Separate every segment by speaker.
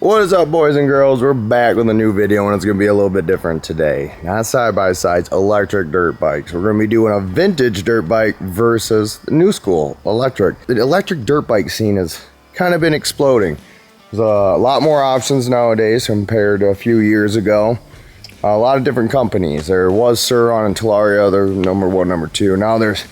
Speaker 1: What is up, boys and girls? We're back with a new video, and it's going to be a little bit different today. Not side-by-sides, electric dirt bikes. We're going to be doing a vintage dirt bike versus the new school electric. The electric dirt bike scene has kind of been exploding. There's a lot more options nowadays compared to a few years ago. A lot of different companies. There was Sur-Ron and Talaria, they're number one, number two. Now there's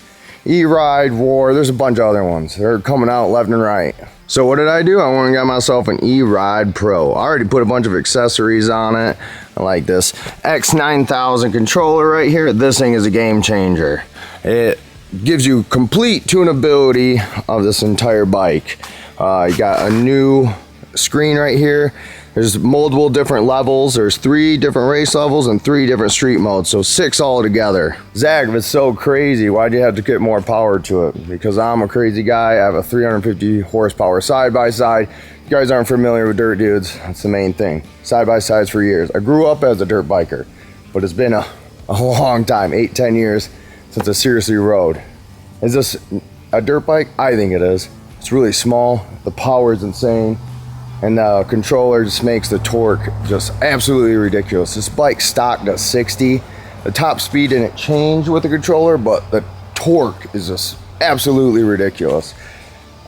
Speaker 1: E-Ride, War, there's a bunch of other ones. They're coming out left and right. So what did I do? I went and got myself an E-Ride Pro. I already put a bunch of accessories on it. I like this X9000 controller right here. This thing is a game changer. It gives you complete tunability of this entire bike. You got a new screen right here. There's multiple different levels. There's 3 different race levels and 3 different street modes, so 6 all together. Zach, if it's so crazy, why'd you have to get more power to it? Because I'm a crazy guy. I have a 350 horsepower side-by-side. You guys aren't familiar with Dirt Dudes, that's the main thing. Side-by-sides for years. I grew up as a dirt biker, but it's been a long time, 8-10 years since I seriously rode. Is this a dirt bike? I think it is. It's really small, the power is insane. And the controller just makes the torque just absolutely ridiculous. This bike stocked at 60. The top speed didn't change with the controller, but the torque is just absolutely ridiculous.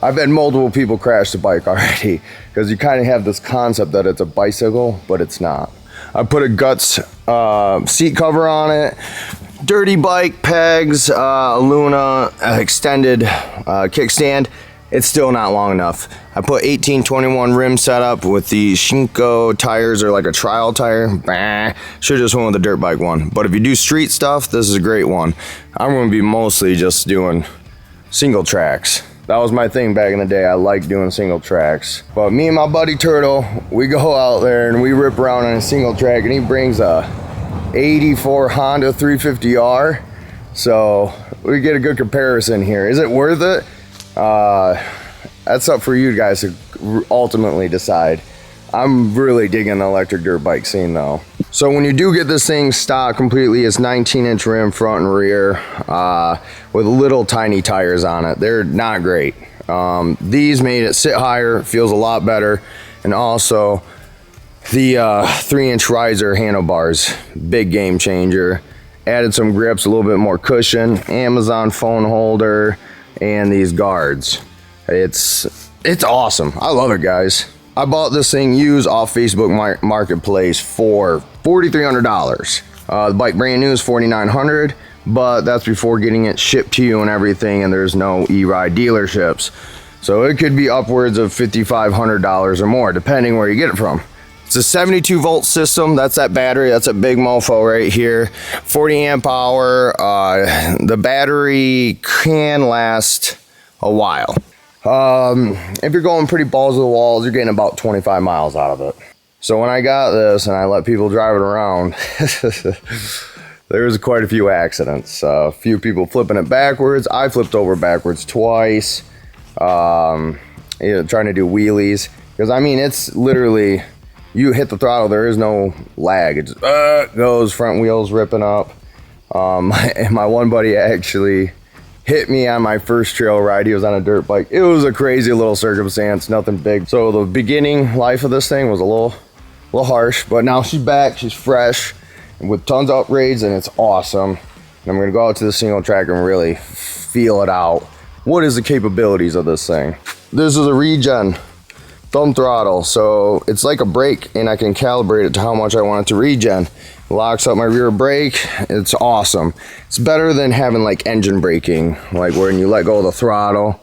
Speaker 1: I've had multiple people crash the bike already because you kind of have this concept that it's a bicycle, but it's not. I put a Guts seat cover on it, dirty bike pegs, Luna extended kickstand. It's still not long enough. I put 1821 rim setup with the Shinko tires, or like a trial tire. Should've just went with the dirt bike one. But if you do street stuff, this is a great one. I'm gonna be mostly just doing single tracks. That was my thing back in the day. I like doing single tracks. But me and my buddy Turtle, we go out there and we rip around on a single track, and he brings a 84 Honda 350R. So we get a good comparison here. Is it worth it? That's up for you guys to ultimately decide. I'm really digging the electric dirt bike scene though. So when you do get this thing stock completely, it's 19-inch rim front and rear with little tiny tires on it. They're not great. These made it sit higher, feels a lot better, and also the 3-inch riser handlebars, big game changer. Added some grips, a little bit more cushion, Amazon phone holder, and these guards. It's awesome. I love it, guys. I bought this thing used off Facebook Marketplace for $4,300. The bike brand new is $4,900, but that's before getting it shipped to you and everything, and there's no E-Ride dealerships. So it could be upwards of $5,500 or more, depending where you get it from. It's a 72 volt system. That's that battery. That's a big mofo right here. 40 amp hour. The battery can last a while. If you're going pretty balls to the walls, you're getting about 25 miles out of it. So when I got this and I let people drive it around, there was quite a few accidents. A few people flipping it backwards. I flipped over backwards twice. Trying to do wheelies. Because I mean, it's literally, you hit the throttle, there is no lag. It just goes, front wheels ripping up. And my one buddy actually hit me on my first trail ride. He was on a dirt bike. It was a crazy little circumstance, nothing big. So the beginning life of this thing was a little harsh, but now she's back, she's fresh, and with tons of upgrades, and it's awesome. And I'm gonna go out to the single track and really feel it out. What is the capabilities of this thing? This is a regen thumb throttle, so it's like a brake, and I can calibrate it to how much I want it to regen. It locks up my rear brake. It's awesome. It's better than having like engine braking, like when you let go of the throttle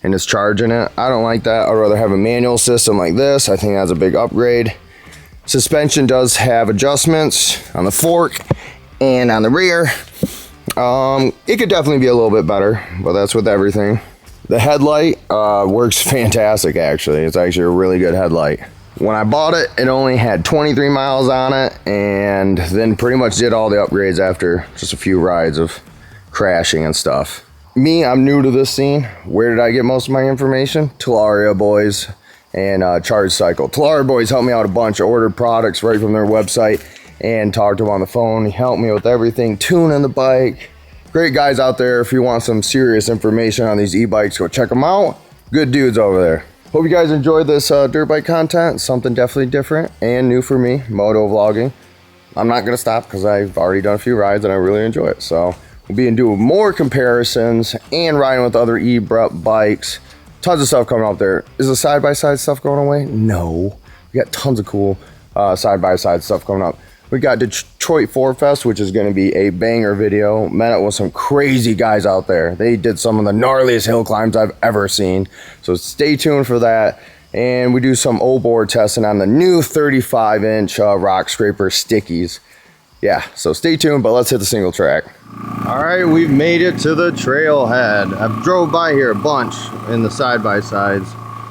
Speaker 1: and it's charging it. I don't like that. I'd rather have a manual system like this. I think that's a big upgrade. Suspension does have adjustments on the fork and on the rear. It could definitely be a little bit better, but that's with everything. The headlight works fantastic, actually. It's actually a really good headlight. When I bought it, it only had 23 miles on it, and then pretty much did all the upgrades after just a few rides of crashing and stuff. Me, I'm new to this scene. Where did I get most of my information? Talaria boys and Charge Cycle. Talaria boys helped me out a bunch. I ordered products right from their website and talked to them on the phone. He helped me with everything, tuning the bike. Great guys out there. If you want some serious information on these e-bikes, go check them out. Good dudes over there. Hope you guys enjoyed this dirt bike content. Something definitely different and new for me, moto vlogging. I'm not gonna stop because I've already done a few rides and I really enjoy it. So we'll be doing more comparisons and riding with other e-brup bikes. Tons of stuff coming out there. Is the side-by-side stuff going away? No. We got tons of cool side-by-side stuff coming up. We got Detroit Ford Fest, which is going to be a banger video. Met up with some crazy guys out there. They did some of the gnarliest hill climbs I've ever seen. So stay tuned for that. And we do some OBOR testing on the new 35-inch rock scraper stickies. Yeah, so stay tuned, but let's hit the single track. All right, we've made it to the trailhead. I've drove by here a bunch in the side-by-sides,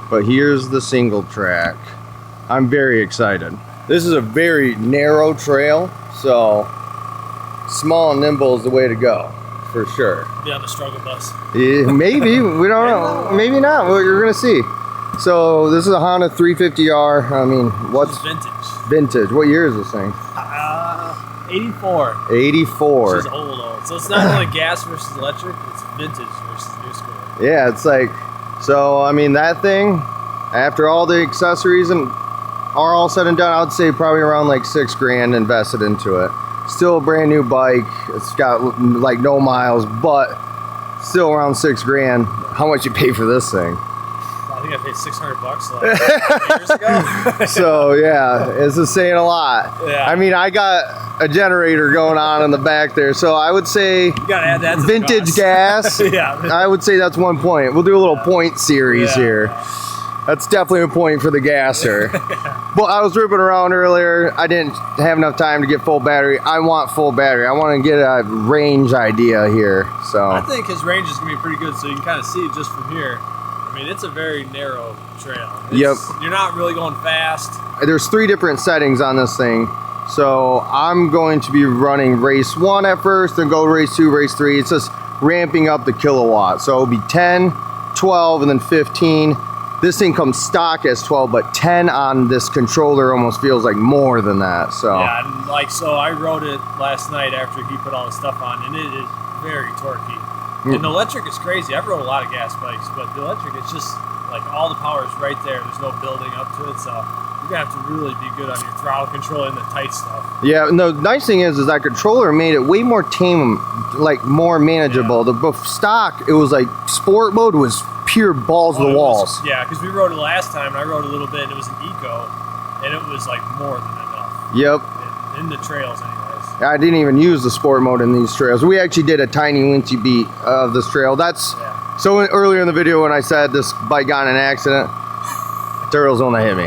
Speaker 1: but here's the single track. I'm very excited. This is a very narrow trail, so small and nimble is the way to go, for sure.
Speaker 2: Be on the struggle bus.
Speaker 1: Yeah, maybe, we don't know. Maybe not, well, you're gonna see. So this is a Honda 350R. I mean, what's
Speaker 2: vintage?
Speaker 1: Vintage. What year is this thing?
Speaker 2: 84.
Speaker 1: 84.
Speaker 2: Which is old. So it's not only gas versus electric, it's vintage versus new school.
Speaker 1: Yeah, it's like, so I mean that thing, after all the accessories and are all said and done, I would say probably around like $6 grand invested into it. Still a brand new bike. It's got like no miles, but still around $6 grand. How much you pay for this thing?
Speaker 2: I think I paid $600 like years ago.
Speaker 1: So yeah, this is saying a lot.
Speaker 2: Yeah.
Speaker 1: I mean, I got a generator going on in the back there, so I would say
Speaker 2: you gotta add that to
Speaker 1: vintage gas.
Speaker 2: Yeah.
Speaker 1: I would say that's 1 point. We'll do a little point series here. That's definitely a point for the gasser. Well, I was ripping around earlier. I didn't have enough time to get full battery. I want full battery. I want to get a range idea here. So
Speaker 2: I think his range is gonna be pretty good, so you can kind of see it just from here. I mean, it's a very narrow trail. You're not really going fast.
Speaker 1: There's 3 different settings on this thing. So I'm going to be running race 1 at first, then go race 2, race 3. It's just ramping up the kilowatt. So it'll be 10, 12, and then 15. This thing comes stock as 12, but 10 on this controller almost feels like more than that. So
Speaker 2: yeah, and like, so I rode it last night after he put all the stuff on, and it is very torquey. And the electric is crazy. I've rode a lot of gas bikes, but the electric, it's just like all the power is right there. There's no building up to it, so you're gonna have to really be good on your throttle control and the tight stuff.
Speaker 1: yeah, no, the nice thing is that controller made it way more tame, like more manageable.
Speaker 2: Yeah.
Speaker 1: The stock, it was like sport mode was pure balls to the walls.
Speaker 2: Yeah, because we rode it last time, and I rode a little bit, and it was an eco, and it was like more than enough.
Speaker 1: Yep.
Speaker 2: In the trails, anyways.
Speaker 1: I didn't even use the sport mode in these trails. We actually did a tiny wincy beat of this trail. That's so earlier in the video when I said this bike got in an accident, Turtle's the one that hit me.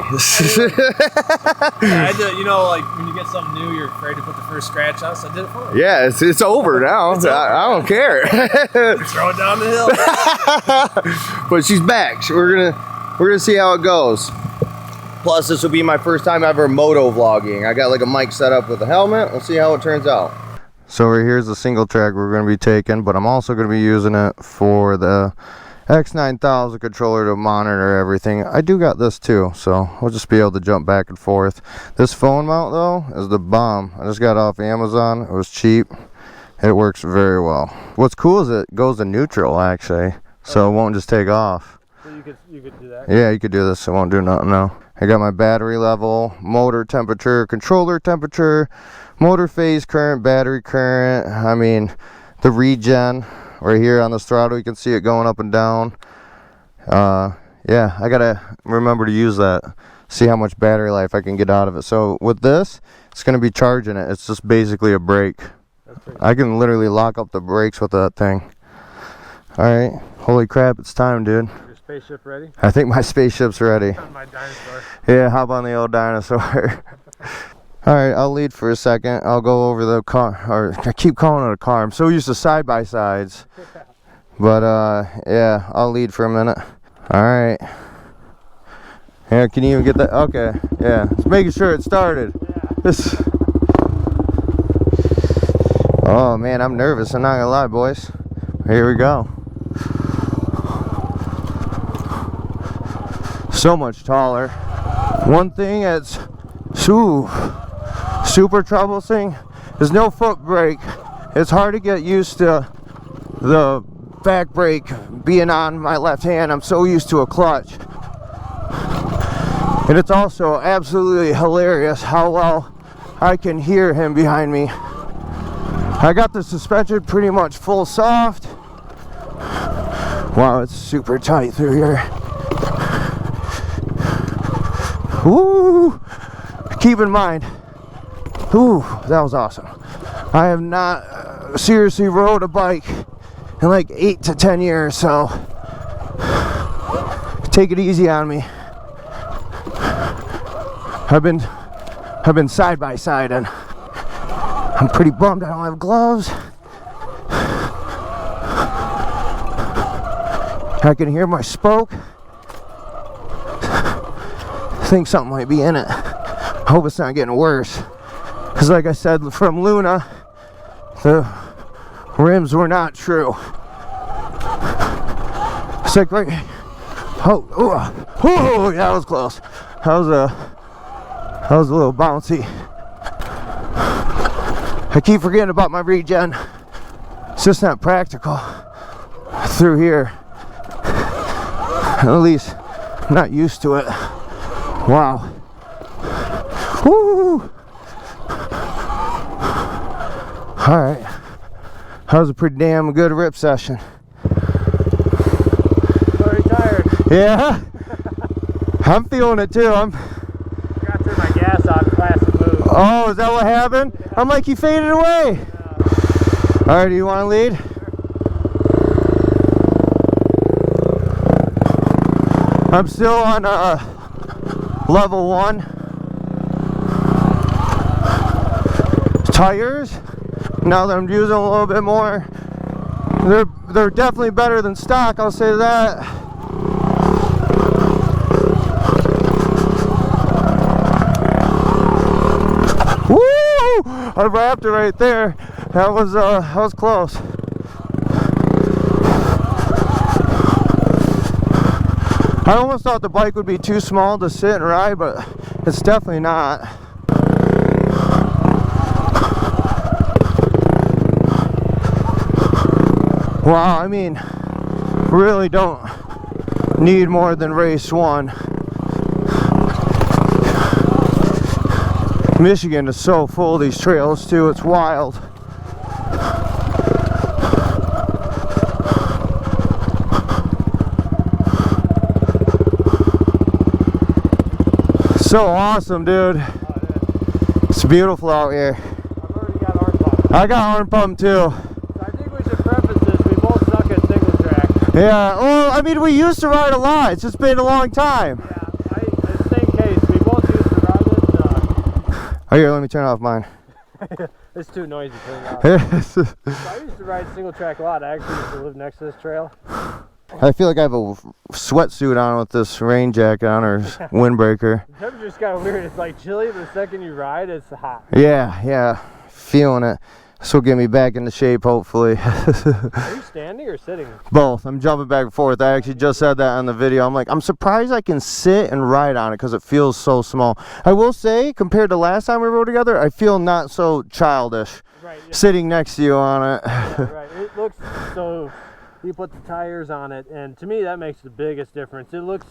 Speaker 2: Yeah, I did, you know, like when you get something new, you're afraid to put the first scratch on, so I did it for you.
Speaker 1: Yeah, it's over now. It's over. I don't care.
Speaker 2: Throw it down the hill.
Speaker 1: But she's back. We're gonna see how it goes. Plus, this will be my first time ever moto vlogging. I got like a mic set up with a helmet. We'll see how it turns out. So here's the single track we're going to be taking, but I'm also going to be using it for the X9000 controller to monitor everything. I do got this too, so we'll just be able to jump back and forth. This phone mount though is the bomb. I just got it off Amazon. It was cheap. It works very well. What's cool is it goes to neutral actually, so it won't just take off.
Speaker 2: So you could do that?
Speaker 1: Yeah, you could do this. It won't do nothing now. I got my battery level, motor temperature, controller temperature, motor phase current, battery current. I mean, the regen right here on this throttle, you can see it going up and down. Yeah, I gotta remember to use that, see how much battery life I can get out of it. So with this, it's gonna be charging it. It's just basically a brake. I can literally lock up the brakes with that thing. All right, holy crap, it's time, dude.
Speaker 2: Spaceship ready?
Speaker 1: I think my spaceship's ready.
Speaker 2: On my dinosaur.
Speaker 1: Yeah, hop on the old dinosaur. Alright, I'll lead for a second. I'll go over the car, or I keep calling it a car. I'm so used to side-by-sides. But, yeah, I'll lead for a minute. Alright. Yeah, can you even get that? Okay, yeah. Just making sure it started. This. Oh, man, I'm nervous. I'm not gonna lie, boys. Here we go. So much taller. One thing that's super troublesome is no foot brake. It's hard to get used to the back brake being on my left hand. I'm so used to a clutch. And it's also absolutely hilarious how well I can hear him behind me. I got the suspension pretty much full soft. Wow, it's super tight through here. Woo! Keep in mind, ooh, that was awesome. I have not seriously rode a bike in like 8 to 10 years, so take it easy on me. I've been side by side, and I'm pretty bummed I don't have gloves. I can hear my spoke. I think something might be in it. I hope it's not getting worse. Because like I said, from Luna, the rims were not true. It's like right. Oh, that was close. That was a little bouncy. I keep forgetting about my regen. It's just not practical through here. At least I'm not used to it. Wow. Woo! Alright. That was a pretty damn good rip session.
Speaker 2: Very tired.
Speaker 1: Yeah? I'm feeling it too.
Speaker 2: I got to turn my gas on, classic move.
Speaker 1: Oh, is that what happened?
Speaker 2: Yeah.
Speaker 1: I'm like, you faded away.
Speaker 2: Yeah.
Speaker 1: Alright, do you want to lead? I'm still on level 1. Tires, now that I'm using a little bit more, they're definitely better than stock, I'll say that. Woo! I wrapped it right there. That was close. I almost thought the bike would be too small to sit and ride, but it's definitely not. Wow, I mean, really don't need more than race 1. Michigan is so full of these trails too, it's wild. So awesome, dude. It's beautiful out here.
Speaker 2: I've already got arm pump.
Speaker 1: I got arm pump too.
Speaker 2: I think we should preface this. We both suck at single track.
Speaker 1: Yeah, well, I mean, we used to ride a lot. It's just been a long time.
Speaker 2: Yeah, the same case. We both used to ride it.
Speaker 1: Oh, here, let me turn off mine.
Speaker 2: It's too noisy to turn off. I used to ride single track a lot. I actually used to live next to this trail.
Speaker 1: I feel like I have a sweatsuit on with this rain jacket on or windbreaker.
Speaker 2: The temperature's kind of weird. It's like chilly. The second you ride, it's hot.
Speaker 1: Yeah, feeling it. This will get me back into shape, hopefully.
Speaker 2: Are you standing or sitting?
Speaker 1: Both. I'm jumping back and forth. I actually just said that on the video. I'm like, I'm surprised I can sit and ride on it because it feels so small. I will say, compared to last time we rode together, I feel not so childish.
Speaker 2: Right. Yeah.
Speaker 1: Sitting next to you on it.
Speaker 2: Right. It looks so. You put the tires on it, and to me that makes the biggest difference. It looks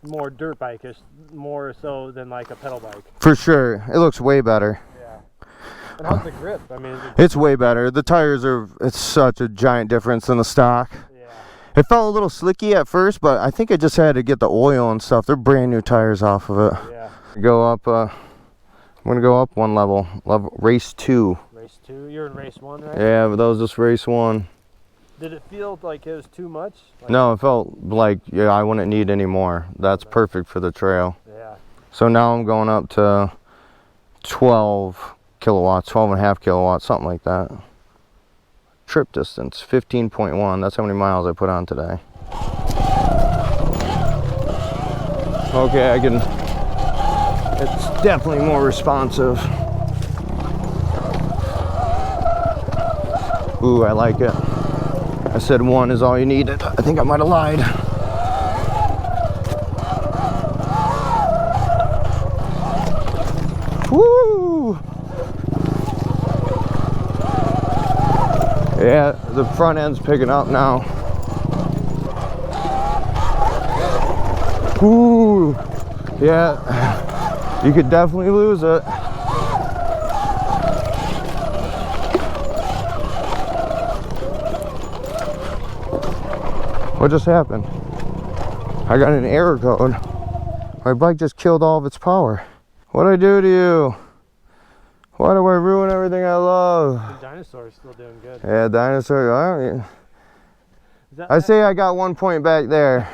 Speaker 2: more dirt bike-ish, more so than like a pedal bike.
Speaker 1: For sure. It looks way better.
Speaker 2: Yeah. And how's the grip? I mean,
Speaker 1: it's way better. The tires it's such a giant difference than the stock.
Speaker 2: Yeah.
Speaker 1: It felt a little slicky at first, but I think I just had to get the oil and stuff. They're brand new tires off of it.
Speaker 2: Yeah.
Speaker 1: Go up, I'm gonna go up one level, race 2.
Speaker 2: Race 2? You're in race 1, right?
Speaker 1: Yeah, but that was just race 1.
Speaker 2: Did it feel like it was too much? Like,
Speaker 1: No, it felt like, yeah, I wouldn't need any more. That's perfect for the trail.
Speaker 2: Yeah.
Speaker 1: So now I'm going up to 12 kilowatts, 12.5 kilowatts, something like that. Trip distance, 15.1. That's how many miles I put on today. Okay, it's definitely more responsive. Ooh, I like it. I said 1 is all you needed. I think I might have lied. Woo! Yeah, the front end's picking up now. Ooh! Yeah, you could definitely lose it. What just happened? I got an error code. My bike just killed all of its power. What'd I do to you? Why do I ruin everything I love?
Speaker 2: The dinosaur's still doing good.
Speaker 1: Yeah, dinosaur. I say I got 1 point back there.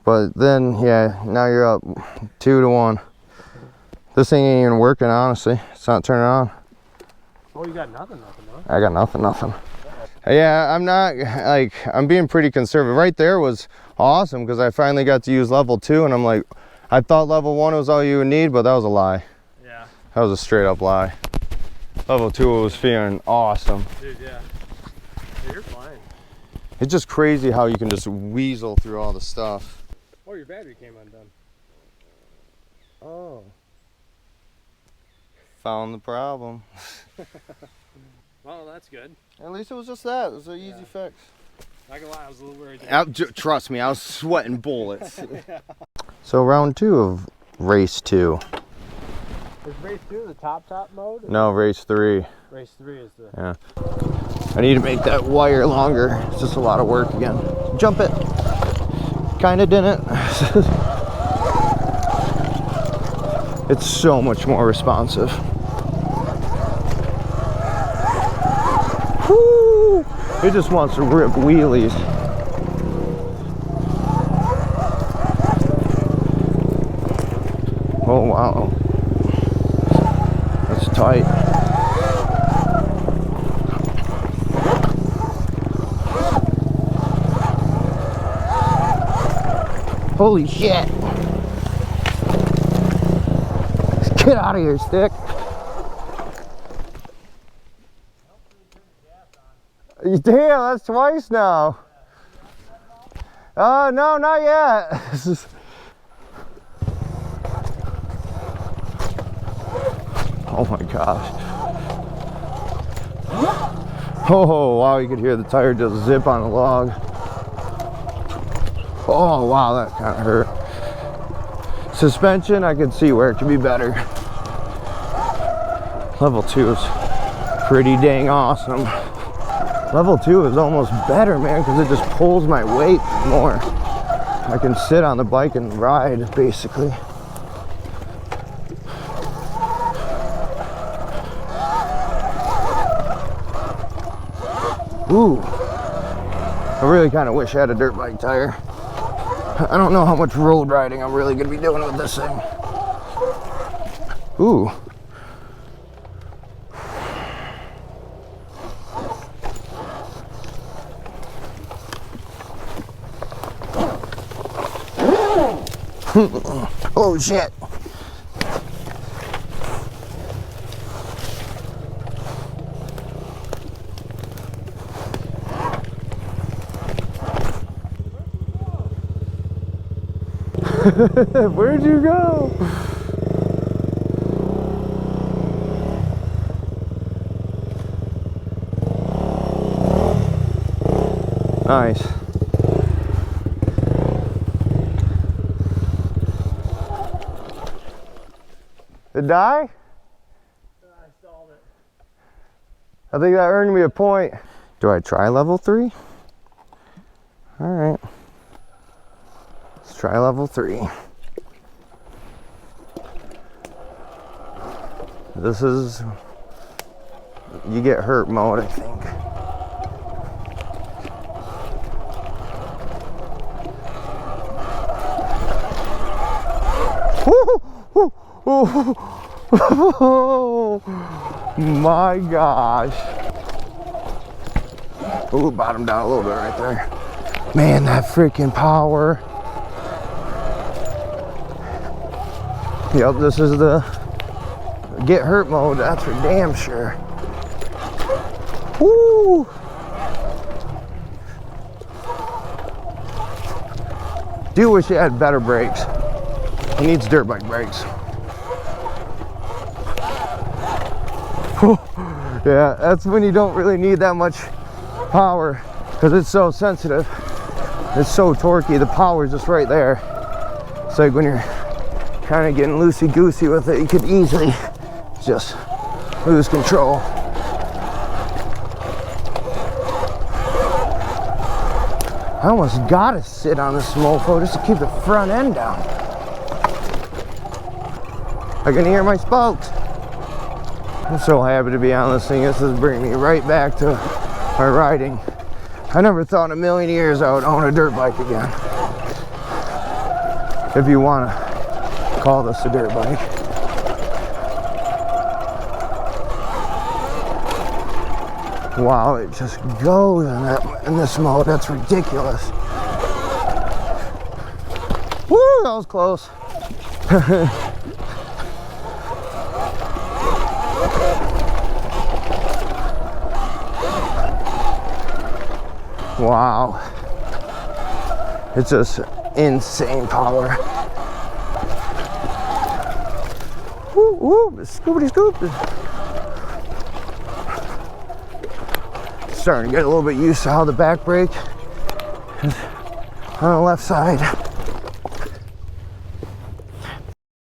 Speaker 1: But then, yeah, now you're up 2-1. This thing ain't even working, honestly. It's not turning on.
Speaker 2: Oh, you got nothing, huh?
Speaker 1: I got nothing. Yeah, I'm not, like, I'm being pretty conservative. Right there was awesome because I finally got to use level 2, and I'm like, I thought level 1 was all you would need, but that was a lie.
Speaker 2: Yeah.
Speaker 1: That was a straight up lie. Level 2 was feeling awesome.
Speaker 2: Dude, yeah. You're fine.
Speaker 1: It's just crazy how you can just weasel through all the stuff.
Speaker 2: Oh, your battery came undone.
Speaker 1: Oh. Found the problem.
Speaker 2: Well, that's good.
Speaker 1: At least it was just that. It was an easy fix.
Speaker 2: Not gonna lie, I was a little worried.
Speaker 1: Trust me, I was sweating bullets. So round 2 of race 2.
Speaker 2: Is race 2 the top mode?
Speaker 1: No, race 3.
Speaker 2: Race 3 is the...
Speaker 1: Yeah. I need to make that wire longer. It's just a lot of work again. Jump it. Kinda didn't. It's so much more responsive. Woo! It just wants to rip wheelies. Oh wow. That's tight. Holy shit. Get out of here, stick. Damn, that's twice now. No, not yet. Oh my gosh. Oh wow, you could hear the tire just zip on the log. Oh wow, that kind of hurt. Suspension, I could see where it could be better. Level 2 is pretty dang awesome. Level 2 is almost better, man, because it just pulls my weight more. I can sit on the bike and ride, basically. Ooh, I really kind of wish I had a dirt bike tire. I don't know how much road riding I'm really going to be doing with this thing. Ooh. Oh shit. Where'd you go? Nice. Did it die?
Speaker 2: I stalled it.
Speaker 1: I think that earned me a point. Do I try level 3? All right. Let's try level 3. This is, you get hurt mode, I think. Oh my gosh. Ooh, bottomed down a little bit right there. Man, that freaking power. Yep, this is the get hurt mode, that's for damn sure. Woo! Do wish it had better brakes. It needs dirt bike brakes. Yeah, that's when you don't really need that much power because it's so sensitive. It's so torquey. The power is just right there. It's like when you're kind of getting loosey-goosey with it, you could easily just lose control. I almost gotta sit on this mofo just to keep the front end down. I can hear my spokes. I'm so happy to be on this thing. This is bringing me right back to my riding. I never thought in a million years I would own a dirt bike again. If you want to call this a dirt bike. Wow, it just goes in this mode. That's ridiculous. Woo, that was close. Wow. It's just insane power. Woo, woo, scoopity scoop. Starting to get a little bit used to how the back brake is on the left side.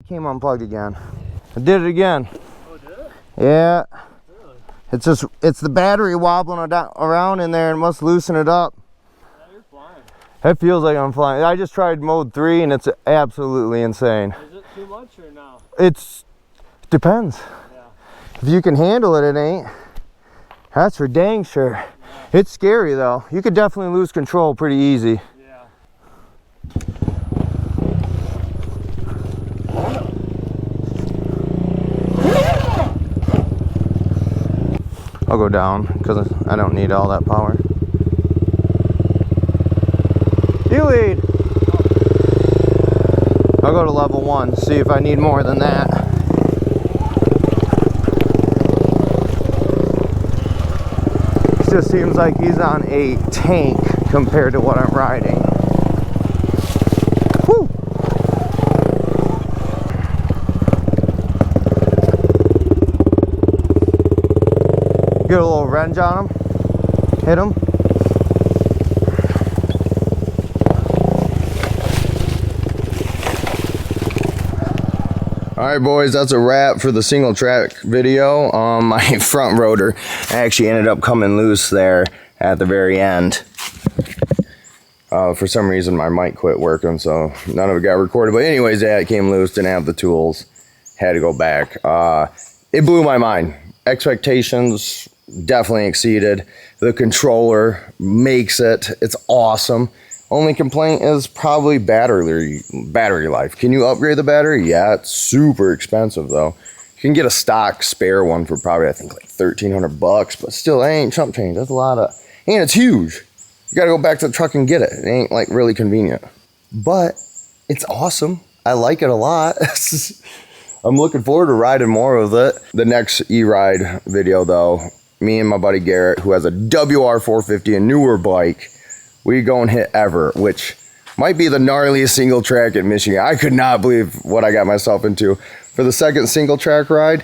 Speaker 1: Came unplugged again. I did it again.
Speaker 2: Oh, did it?
Speaker 1: Yeah.
Speaker 2: Really?
Speaker 1: It's the battery wobbling around in there and must loosen it up.
Speaker 2: Yeah, you're flying.
Speaker 1: It feels like I'm flying. I just tried mode 3 and it's absolutely insane.
Speaker 2: Is it too much or no?
Speaker 1: It depends.
Speaker 2: Yeah.
Speaker 1: If you can handle it, it ain't. That's for dang sure. Yeah. It's scary though. You could definitely lose control pretty easy.
Speaker 2: Yeah.
Speaker 1: I'll go down because I don't need all that power. You lead. I'll go to level 1, see if I need more than that. It just seems like he's on a tank compared to what I'm riding. Woo. Get a little wrench on him, hit him. All right, boys, that's a wrap for the single track video. My front rotor actually ended up coming loose there at the very end. For some reason, my mic quit working, so none of it got recorded. But anyways, yeah, it came loose, didn't have the tools, had to go back. It blew my mind. Expectations definitely exceeded. The controller makes it. It's awesome. Only complaint is probably battery life. Can you upgrade the battery? Yeah, it's super expensive though. You can get a stock spare one for probably, I think, like $1,300 bucks, but still, that ain't chump change. That's a lot of, and it's huge. You gotta go back to the truck and get it. It ain't like really convenient, but it's awesome. I like it a lot. I'm looking forward to riding more of it. The next e-ride video though, me and my buddy Garrett, who has a WR450, a newer bike, we go and hit Ever, which might be the gnarliest single track in Michigan. I could not believe what I got myself into. For the second single track ride,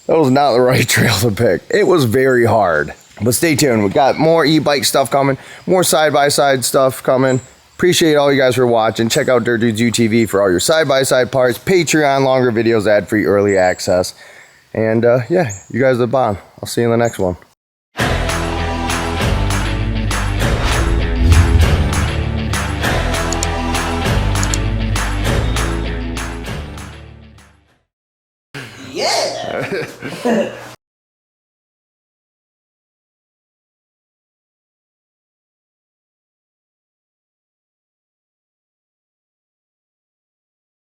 Speaker 1: that was not the right trail to pick. It was very hard. But stay tuned. We got more e-bike stuff coming, more side-by-side stuff coming. Appreciate all you guys for watching. Check out Dirt Dudes UTV for all your side-by-side parts, Patreon, longer videos, ad-free, early access. And yeah, you guys are the bomb. I'll see you in the next one.
Speaker 3: Yeah.